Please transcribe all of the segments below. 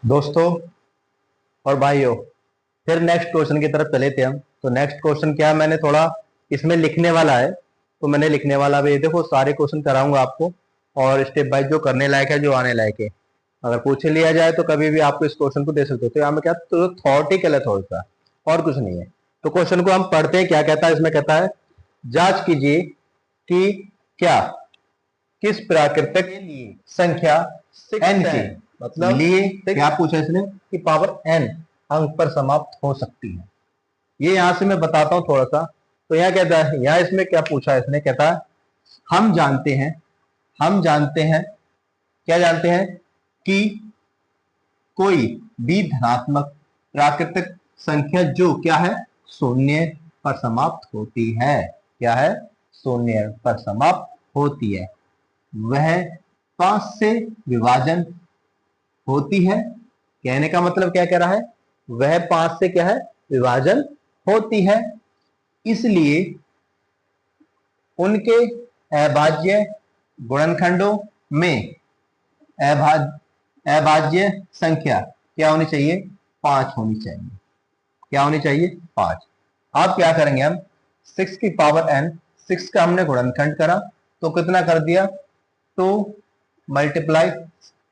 दोस्तों और भाइयों, फिर नेक्स्ट क्वेश्चन की तरफ चले थे हम। तो नेक्स्ट क्वेश्चन क्या है, मैंने थोड़ा इसमें लिखने वाला है, तो मैंने लिखने वाला भी देखो सारे क्वेश्चन कराऊंगा आपको, और स्टेप बाय जो करने लायक है, जो आने लायक है। अगर पूछ लिया जाए तो कभी भी आपको इस क्वेश्चन को दे सकते हो। तो यहाँ में क्या तो थॉटिकल है थोड़ा सा, और कुछ नहीं है। तो क्वेश्चन को हम पढ़ते हैं, क्या कहता है इसमें। कहता है जांच कीजिए कि क्या किस प्राकृतिक संख्या एन की मतलब लिए क्या पूछा इसने कि पावर एन अंक पर समाप्त हो सकती है। ये यहां से मैं बताता हूं थोड़ा सा। तो यहाँ कहता है, यहाँ इसमें क्या पूछा इसने, कहता है हम जानते हैं क्या जानते हैं कि कोई भी धनात्मक प्राकृतिक संख्या जो क्या है शून्य पर समाप्त होती है, क्या है शून्य पर समाप्त होती है, वह 5 से विभाजन होती है। कहने का मतलब क्या कह रहा है, वह 5 से क्या है विभाजन होती है, इसलिए उनके अभाज्य गुणनखंडों में अभाज्य संख्या क्या होनी चाहिए 5 होनी चाहिए। क्या होनी चाहिए 5। अब क्या करेंगे हम 6 की पावर n, 6 का हमने गुणनखंड करा तो कितना कर दिया 2 मल्टीप्लाई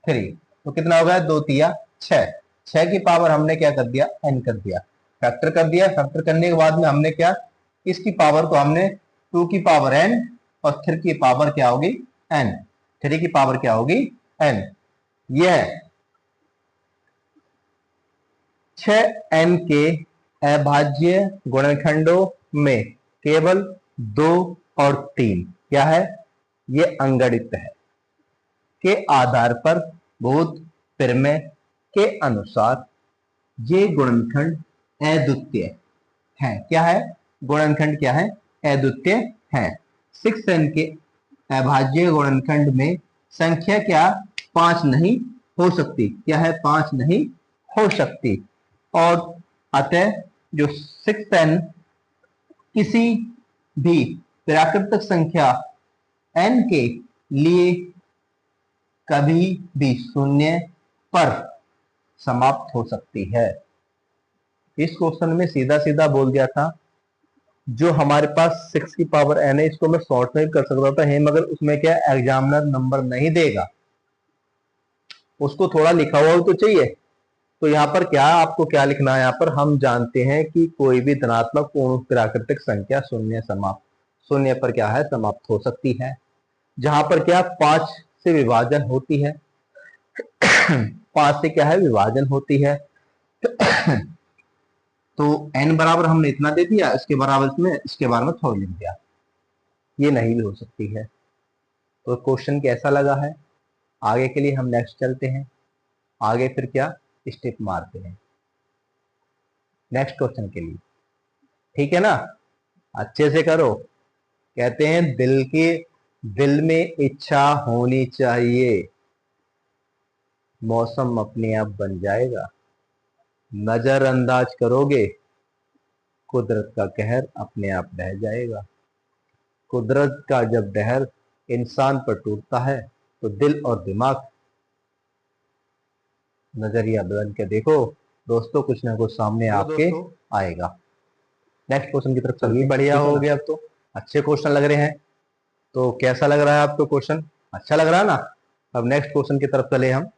3, तो कितना हो गया 2 तिया 6। 6 की पावर हमने क्या कर दिया n कर दिया, फैक्टर कर दिया। फैक्टर करने के बाद में हमने क्या इसकी पावर को हमने 2 की पावर n और 3 की पावर क्या होगी n, 3 की पावर क्या होगी n। यह 6n के अभाज्य गुणनखंडों में केवल 2 और 3 क्या है ये अंगणित है के आधार पर बहुत प्रमेय के अनुसार ये गुणनखंड अद्वितीय है। क्या है गुणनखंड क्या है अद्वितीय है। 6n के अभाज्य गुणनखंड में संख्या क्या 5 नहीं हो सकती, क्या है 5 नहीं हो सकती, और अतः जो 6n किसी भी प्राकृतिक संख्या n के लिए कभी भी शून्य पर समाप्त हो सकती है। इस क्वेश्चन में सीधा सीधा बोल दिया था, जो हमारे पास 6 की पावर n है इसको मैं शॉर्ट में भी कर सकता था, मगर उसमें क्या एग्जामिनर नंबर नहीं देगा, उसको थोड़ा लिखा हुआ तो चाहिए। तो यहाँ पर क्या आपको क्या लिखना है, यहाँ पर हम जानते हैं कि कोई भी धनात्मक पूर्ण प्राकृतिक संख्या शून्य पर क्या है समाप्त हो सकती है, जहां पर क्या 5 से विभाजन होती है 5 से क्या है विभाजन होती है। तो n बराबर हमने इतना दे दिया, इसके बराबर इसके बारे में थोड़ा लिख दिया, ये नहीं भी हो सकती है। तो क्वेश्चन कैसा लगा है, आगे के लिए हम नेक्स्ट चलते हैं। आगे फिर क्या स्टेप मारते हैं नेक्स्ट क्वेश्चन के लिए, ठीक है ना। अच्छे से करो। कहते हैं दिल में इच्छा होनी चाहिए, मौसम अपने आप बन जाएगा। नजरअंदाज करोगे कुदरत का कहर अपने आप बह जाएगा। कुदरत का जब कहर इंसान पर टूटता है तो दिल और दिमाग नजरिया बदल के देखो दोस्तों, कुछ ना कुछ सामने आपके आएगा। नेक्स्ट क्वेश्चन की तरफ चलिए। बढ़िया हो गया, अब तो अच्छे क्वेश्चन लग रहे हैं। तो कैसा लग रहा है आपको क्वेश्चन, अच्छा लग रहा है ना। अब नेक्स्ट क्वेश्चन की तरफ चले हम,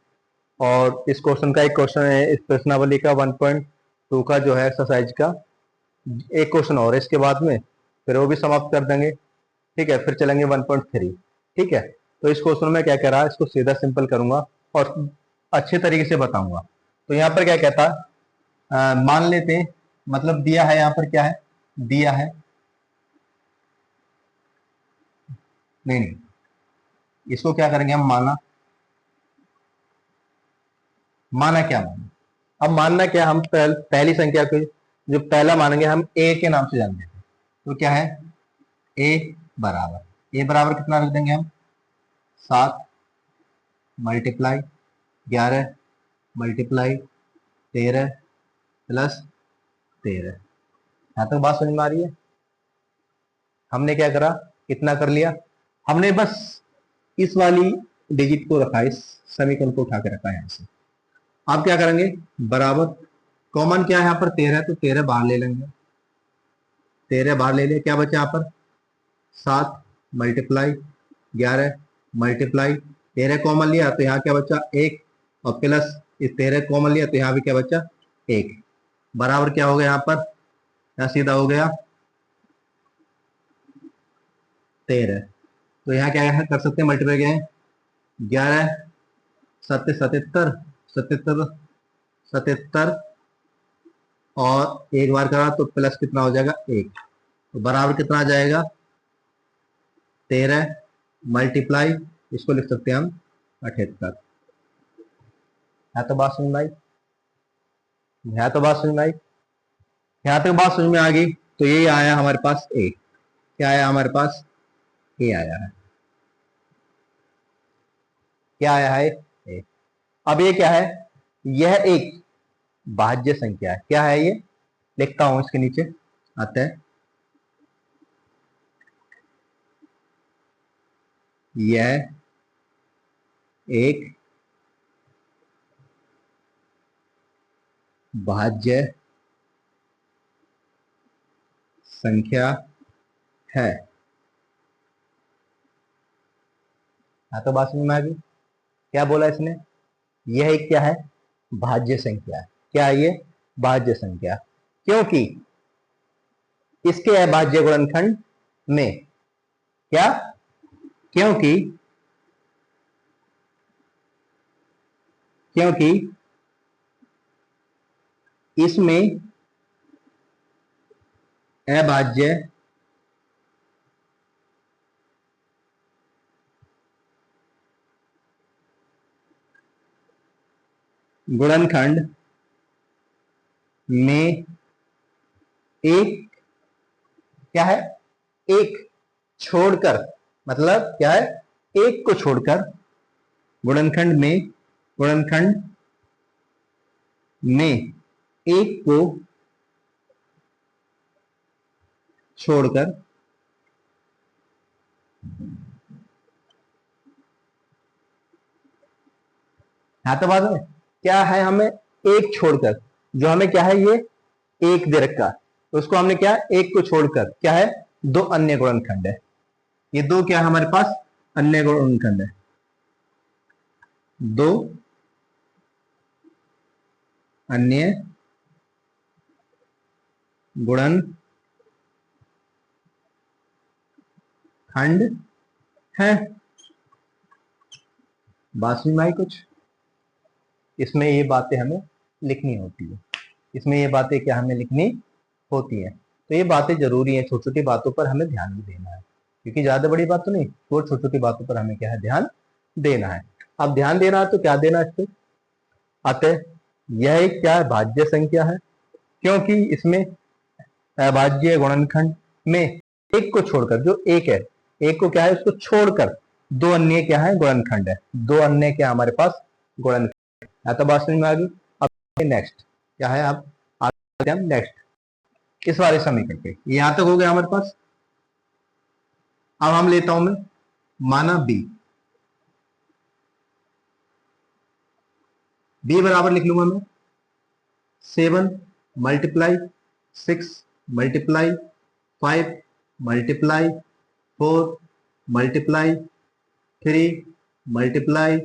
और इस क्वेश्चन का एक क्वेश्चन है इस प्रश्नावली का 1.2 का जो है एक्सरसाइज का, एक क्वेश्चन और है इसके बाद में, फिर वो भी समाप्त कर देंगे, ठीक है। फिर चलेंगे 1.3, ठीक है। तो इस क्वेश्चन में क्या कह रहा है, इसको सीधा सिंपल करूंगा और अच्छे तरीके से बताऊंगा। तो यहाँ पर क्या कहता है, मान लेते हैं, मतलब दिया है यहाँ पर क्या है दिया है, नहीं इसको क्या करेंगे हम माना क्या माना। अब मानना क्या, हम पहली संख्या को जो पहला मानेंगे हम ए के नाम से जान देते हैं। तो क्या है ए बराबर कितना रख देंगे हम 7 मल्टीप्लाई 11 मल्टीप्लाई 13 प्लस 13। यहां तक बात समझ में आ रही है। हमने क्या करा, कितना कर लिया, हमने बस इस वाली डिजिट को रखा, इस समीकरण को उठा के रखा है यहां से। आप क्या करेंगे, बराबर कॉमन क्या है यहाँ पर 13 है, तो 13 बाहर ले लेंगे, 13 बाहर ले लिया, क्या बचा यहाँ पर 7 मल्टीप्लाई 11 मल्टीप्लाई 13 कॉमन लिया तो यहाँ क्या बचा 1, और प्लस इस 13 कॉमन लिया तो यहाँ भी क्या बचा 1, बराबर क्या हो गया यहाँ पर, यहाँ सीधा हो गया 13। तो यहाँ क्या कर सकते हैं, मल्टीप्लाई क्या है 11 7 77 77 77 और एक बार करा तो प्लस कितना हो जाएगा 1, तो बराबर कितना आ जाएगा 13 मल्टीप्लाई, इसको लिख सकते हैं हम 78। यहाँ तो बात समझ में आई, यहाँ तो बात समझ में आई, यहाँ तक बात समझ में आ गई। तो ये आया हमारे पास ए, क्या आया हमारे पास ए आया है, क्या आया है ए। अब ये क्या है, यह एक भाज्य संख्या है, क्या है ये, लिखता हूं इसके नीचे आता है, यह एक भाज्य संख्या है। हाँ तो बात समझ में आ गई, क्या बोला इसने, यह एक क्या है भाज्य संख्या है, क्या है ये भाज्य संख्या, क्योंकि इसके अभाज्य गुणनखंड में, क्या, क्योंकि इसमें अभाज्य गुणनखंड में एक क्या है, एक छोड़कर, मतलब क्या है एक को छोड़कर, गुणनखंड में एक को छोड़कर हाँ तो बात है, क्या है हमें एक छोड़कर, जो हमें क्या है ये एक दे रखा, तो उसको हमने क्या एक को छोड़कर क्या है दो अन्य गुणनखंड है, ये दो क्या है हमारे पास अन्य गुणनखंड है, दो अन्य गुणनखंड है। बात समझ में आई कुछ, इसमें ये बातें हमें लिखनी होती है, इसमें ये बातें क्या हमें लिखनी होती है, तो ये बातें जरूरी है, छोटी छोटी बातों पर हमें ध्यान भी देना है, क्योंकि ज्यादा बड़ी बात तो नहीं, छोटी छोटी बातों पर हमें क्या है ध्यान देना है। अब ध्यान देना है तो क्या देना है, इससे अतः यह एक क्या है भाज्य संख्या है, क्योंकि इसमें अभाज्य गुणनखंड में एक को छोड़कर, जो एक है एक को क्या है उसको छोड़कर दो अन्य क्या है गुणनखंड है, दो अन्य क्या हमारे पास गुणनखंड, या तो बात समझ में आ गई। अब नेक्स्ट क्या है, अब आते हैं हम नेक्स्ट इस वाले समीकरण पे, यहां तक हो गया हमारे पास। अब हम लेता हूं मैं माना बी बराबर लिख लूंगा मैं 7 multiply 6 multiply 5 multiply 4 multiply 3 multiply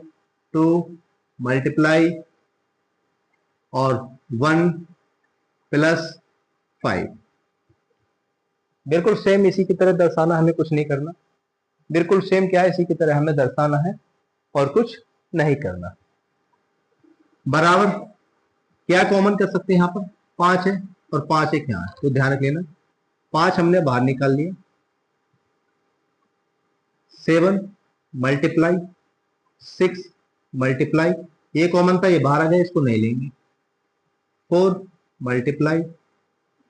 2 multiply और 1 प्लस 5, बिल्कुल सेम इसी की तरह दर्शाना, हमें कुछ नहीं करना, बिल्कुल सेम क्या है इसी की तरह हमें दर्शाना है और कुछ नहीं करना। बराबर क्या कॉमन कर सकते हैं, यहाँ पर 5 है और 5 एक यहाँ है, तो ध्यान रख लेना 5 हमने बाहर निकाल लिया, 7 मल्टीप्लाई 6 मल्टीप्लाई, ये कॉमन था ये बाहर आ जाए, इसको नहीं लेंगे, 4 मल्टीप्लाई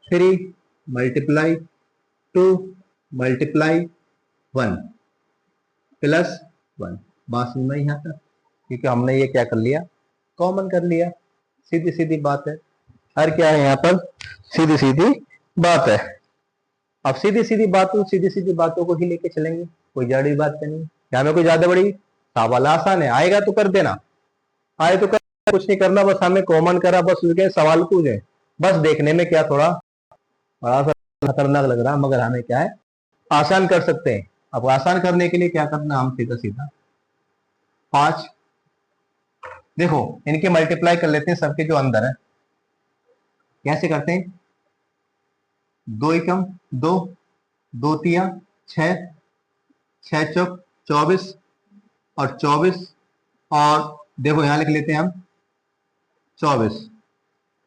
3 मल्टीप्लाई 2 मल्टीप्लाई 1 प्लस 1। बात सुनना यहाँ तक, क्योंकि हमने ये क्या कर लिया कॉमन कर लिया, सीधी सीधी बात है, हर क्या है यहाँ पर सीधी सीधी बात है। अब सीधी सीधी बातों को ही लेके चलेंगे, कोई बड़ी बात नहीं, यहाँ में कोई ज्यादा बड़ी सवाल आसान है, आएगा तो कर देना, आए तो कर कुछ नहीं करना, बस हमें कॉमन करा, बस उसके सवाल पूछे, बस देखने में क्या थोड़ा बड़ा सा खतरनाक लग रहा है, मगर हमें क्या है आसान कर सकते हैं। अब आसान करने के लिए क्या करना, हम सीधा सीधा 5, देखो इनके मल्टीप्लाई कर लेते हैं सबके जो अंदर है। कैसे करते हैं, 2 एकम 2, 2 तिया 6, 6 चौक 24 और 24, और देखो यहां लिख लेते हैं हम 24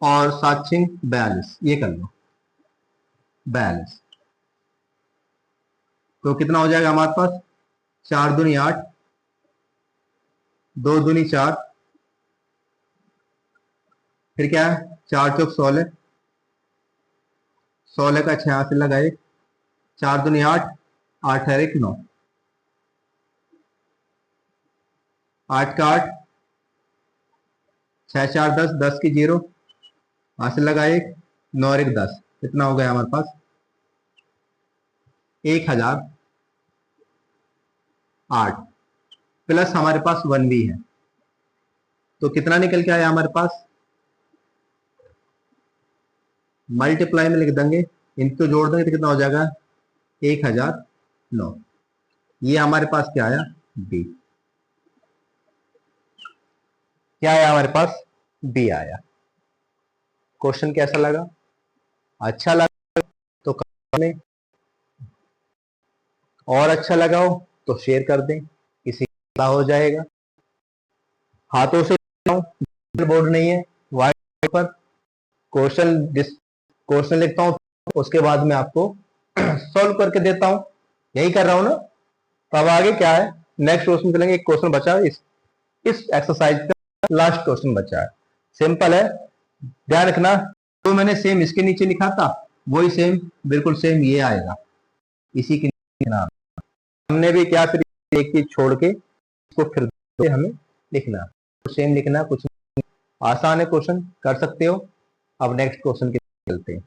और 7 6 42, ये कर लो 42। तो कितना हो जाएगा हमारे पास, 4 दूनी 8, 2 दूनी 4, फिर क्या है 4 चौक 16, 16 का 6 से लगा 1, 4 दूनी 8, 8 है 1 9, 8 का 8, 6 4 10, 10 की 0, हाथ से लगा 1, 9 और 1 10, कितना हो गया हमारे पास 1008 प्लस हमारे पास 1 भी है, तो कितना निकल के आया हमारे पास, मल्टीप्लाई में लिख देंगे, इनको जोड़ देंगे तो कितना हो जाएगा 1009। ये हमारे पास क्या आया, बी, क्या आया हमारे पास, बी आया। क्वेश्चन कैसा लगा, अच्छा लगा तो कमेंट में, और अच्छा लगा हो तो शेयर कर दें, किसी का हो जाएगा। हाथों से बोर्ड नहीं है, व्हाइट पेपर क्वेश्चन लिखता हूं, उसके बाद में आपको सॉल्व करके देता हूं, यही कर रहा हूं ना। तो अब आगे क्या है, नेक्स्ट क्वेश्चन चलेंगे। एक क्वेश्चन बचा है इस एक्सरसाइज का, लास्ट क्वेश्चन बचा है, सिंपल है, ध्यान रखना। तो मैंने सेम इसके नीचे लिखा था वही सेम बिल्कुल सेम ये आएगा, इसी के नाम हमने भी क्या फिर एक चीज छोड़ के इसको फिर हमें लिखना, सेम लिखना, कुछ आसान है क्वेश्चन, कर सकते हो। अब नेक्स्ट क्वेश्चन के चलते हैं।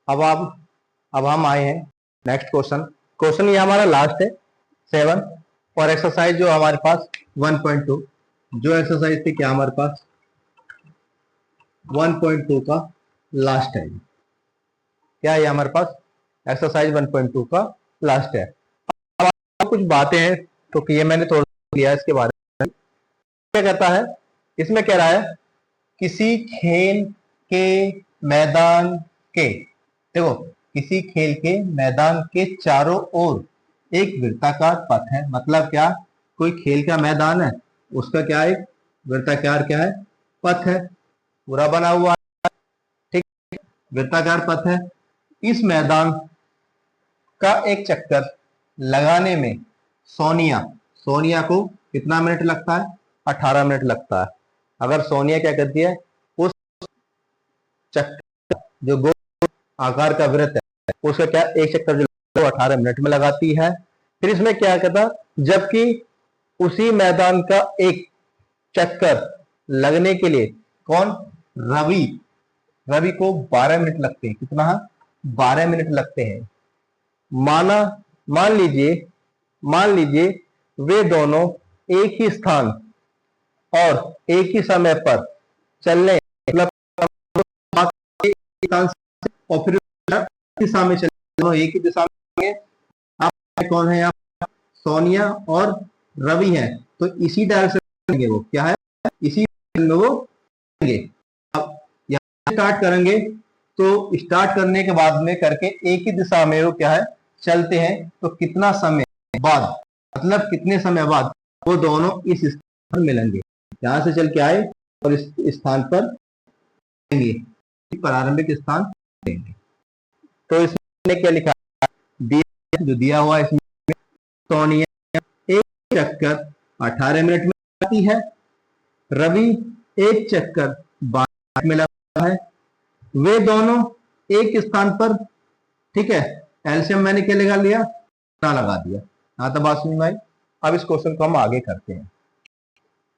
अब हम आए हैं नेक्स्ट क्वेश्चन। क्वेश्चन ये हमारा लास्ट है 7, और एक्सरसाइज जो हमारे पास 1.2, जो एक्सरसाइज थी क्या हमारे पास 1.2 का लास्ट है, क्या है हमारे पास एक्सरसाइज 1.2 का लास्ट है। अब कुछ बातें हैं तो कि ये मैंने थोड़ा लिया इसके बारे में। क्या कहता है, इसमें कह रहा है किसी खेल के मैदान के, देखो किसी खेल के मैदान के चारों ओर एक वृत्ताकार पथ है, मतलब क्या, कोई खेल का मैदान है, उसका क्या एक वृत्ताकार क्या है पथ है, पूरा बना हुआ है, ठीक, वृत्ताकार पथ है। इस मैदान का एक चक्कर लगाने में सोनिया को कितना मिनट लगता है, 18 मिनट लगता है। अगर सोनिया क्या करती है, उस चक्कर जो गोल आकार का वृत्त है उसका क्या एक चक्कर जो 18 मिनट में लगाती है। फिर इसमें क्या कहता, जबकि उसी मैदान का एक चक्कर लगने के लिए कौन, रवि को 12 मिनट लगते हैं, कितना 12 मिनट लगते हैं। मान लीजिए वे दोनों एक ही स्थान और एक ही समय पर चलने, मतलब और फिर दिशा में चलने, एक ही दिशा में, आप कौन है यहाँ, सोनिया और रवि है, तो इसी डायरेक्शन में वो क्या है, इसी में वो अब यहाँ स्टार्ट करेंगे, तो स्टार्ट करने के बाद में करके एक ही दिशा में वो क्या है चलते हैं, तो कितना समय बाद, मतलब कितने समय बाद वो दोनों इस स्थान पर मिलेंगे, यहां से चल के आए और इस स्थान पर प्रारंभिक स्थान देंगे। तो इसमें क्या लिखा जो दिया हुआ है, इसमें सोनिया एक चक्कर 18 मिनट में आती है, रवि एक चक्कर 12 मिनट में लगता है, वे दोनों एक स्थान पर, ठीक है, एलसीएम मैंने क्या लगा दिया। हाँ तो बात समझ में आई। अब इस क्वेश्चन को हम आगे करते हैं,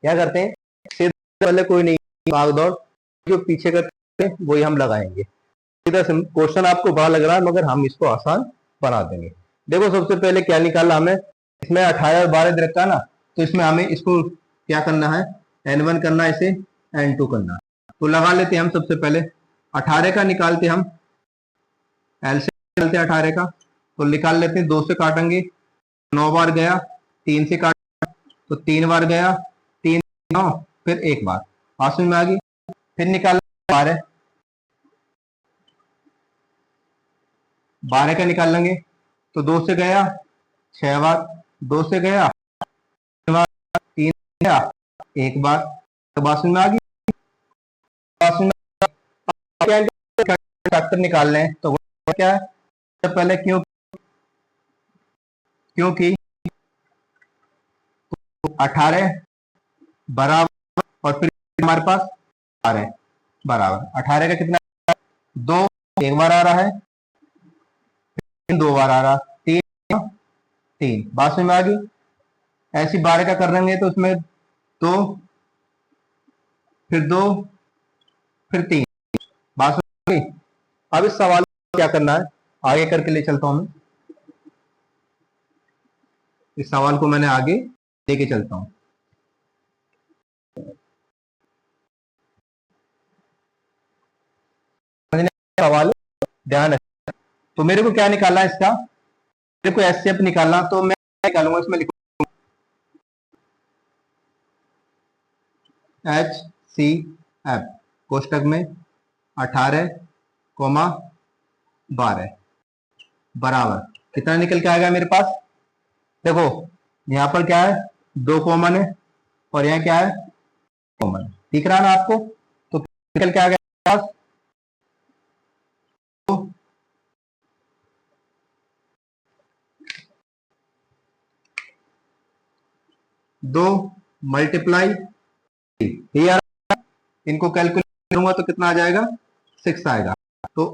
क्या करते हैं, पहले कोई नहीं भाग दौड़ जो पीछे करते हैं वही हम लगाएंगे। क्वेश्चन आपको बड़ा लग रहा है मगर हम इसको आसान बना देंगे। देखो सबसे पहले क्या निकालना हमें, इसमें 18 और 12 दे रखा है ना, तो इसमें हमें इसको क्या करना है, n1 करना है, इसे n2 करना है। तो लगा लेते हैं हम सबसे पहले 18 का निकालते हम, एल से निकालते 18 का, तो निकाल लेते हैं, 2 से काटेंगे 9 बार गया, 3 से काट तो 3 बार गया, 3 9 फिर 1 बार, आंसू में आ गई। फिर निकाल 12 का निकाल लेंगे, तो 2 से गया 6 बार, 2 से गया 3 गया 1 बार, तो बासु में आ गई। फैक्टर निकाल लें तो क्या है, सबसे पहले क्योंकि 18 बराबर और फिर हमारे पास 12 बराबर, 18 का कितना 2 1 बार आ रहा है, 2 बार आ रहा, 3 बात में आ गई। ऐसी 12 का कर देंगे तो उसमें 2 फिर 2 फिर 3 बात में आ गई। अब इस सवाल को क्या करना है, आगे करके ले चलता हूं मैं, इस सवाल को मैंने आगे लेके चलता हूं। सवाल ध्यान रखें, तो मेरे को क्या निकालना है इसका, मेरे को एचसीएफ निकालना, तो मैं निकालूंगा, इसमें लिखूंगा HCF कोष्टक में 18, 12 बराबर कितना निकल के आएगा मेरे पास। देखो यहां पर क्या है, 2 कॉमन है और यहाँ क्या है कॉमन, दिख रहा ना आपको, तो निकल के आ गया पास 2 मल्टीप्लाई, इनको कैलकुलेट करूंगा तो कितना आ जाएगा 6 आएगा, तो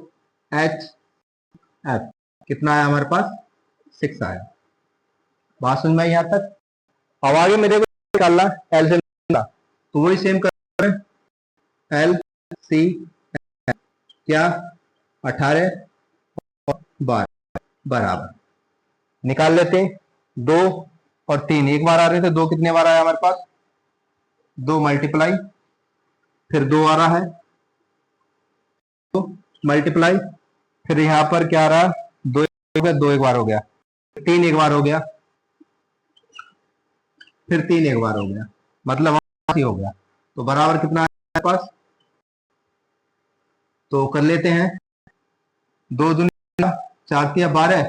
HF कितना आया हमारे पास 6 आया। बात समझ में आई यहां तक। अब आगे मेरे को निकालना एल से, तो वही सेम कर एल सी क्या 18 और 12 बराबर, निकाल लेते हैं, 2 और 3 एक बार आ रहे थे, 2 कितने बार आया हमारे पास 2 मल्टीप्लाई, फिर 2 आ रहा है, 2 मल्टीप्लाई, फिर यहां पर क्या आ रहा है 2 एक बार हो गया, 3 एक बार हो गया, फिर 3 एक बार हो गया, मतलब हो गया, तो बराबर कितना है हमारे पास, तो कर लेते हैं 2 दूनी 4 तिया 12,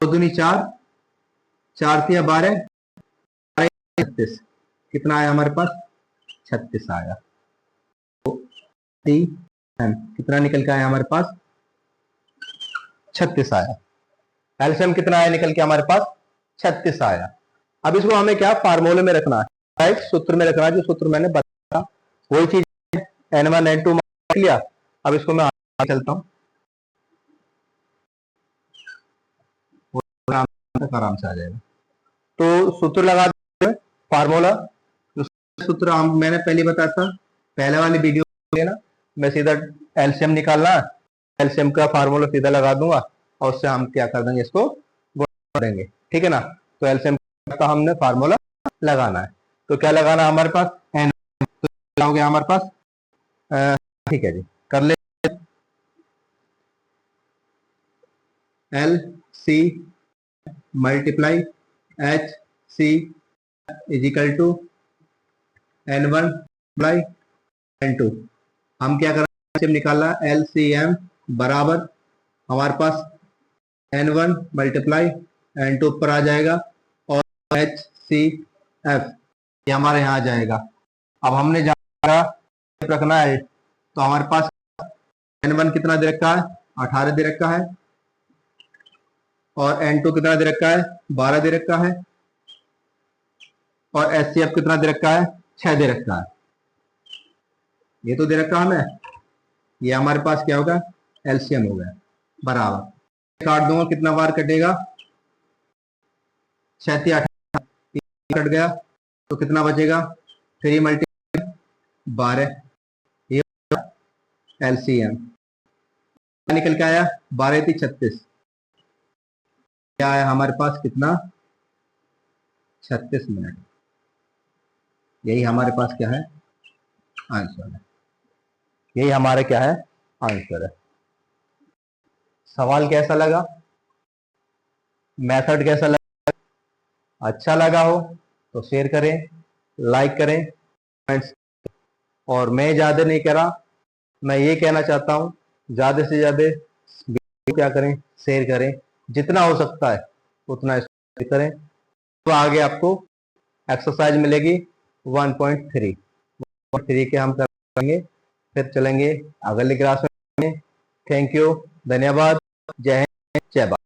2 दूनी 4, 4 तिया 12, 36 कितना आया हमारे पास 36 आया। तो कितना निकल के आया हमारे पास 36 आया। एलसीएम कितना आया निकल के हमारे पास 36 आया। अब इसको हमें क्या फार्मूले में रखना है, एक सूत्र में रखना है, जो सूत्र मैंने बताया वही चीज N1 N2 लिया। अब इसको मैं आगे चलता हूं, आराम से आ जाएगा। तो सूत्र लगा दें, फार्मूला सूत्र मैंने पहले बताया था, पहले वाली वीडियो लेना, मैं सीधा एलसीएम निकालना, एलसीएम का फार्मूला सीधा लगा दूंगा और उससे हम क्या कर देंगे, इसको गुणा देंगे, ठीक है ना। तो एलसीएम का हमने फार्मूला लगाना है, तो क्या लगाना हमारे पास एन, तो क्या हो गया हमारे पास, ठीक है जी, कर ले L C multiply H C is equal to N1 by N2। हम क्या कर रहे हैं, निकालना LCM बराबर हमारे पास N1 मल्टीप्लाई N2 ऊपर आ जाएगा और HCF ये हमारे यहाँ आ जाएगा। अब हमने जहाँ रखना है, तो हमारे पास N1 कितना दे रखा है 18 दे रखा है, और N2 कितना दे रखा है 12 दे रखा है, और HCF कितना दे रखा है 6 दे रखा है। ये तो दे रखा है हमें, ये हमारे पास क्या होगा एलसीएम हो गया बराबर, काट दूंगा कितना बार कटेगा 6 18, कट गया तो कितना बचेगा, 3 × 12, ये LCM निकल के आया 12 × 36, क्या आया हमारे पास, कितना, 36 मिनट। यही हमारे पास क्या है, आंसर है। यही हमारा क्या है, आंसर है। सवाल कैसा लगा, मेथड कैसा लगा, अच्छा लगा हो तो शेयर करें, लाइक करें, कमेंट्स। और मैं ज्यादा नहीं कह रहा, मैं ये कहना चाहता हूं ज्यादा से ज्यादा क्या करें, शेयर करें, जितना हो सकता है उतना शेयर करें। तो आगे आपको एक्सरसाइज मिलेगी 1.3 के हम करेंगे, फिर चलेंगे अगली क्लास में। थैंक यू, धन्यवाद, जय हिंद, जय भारत।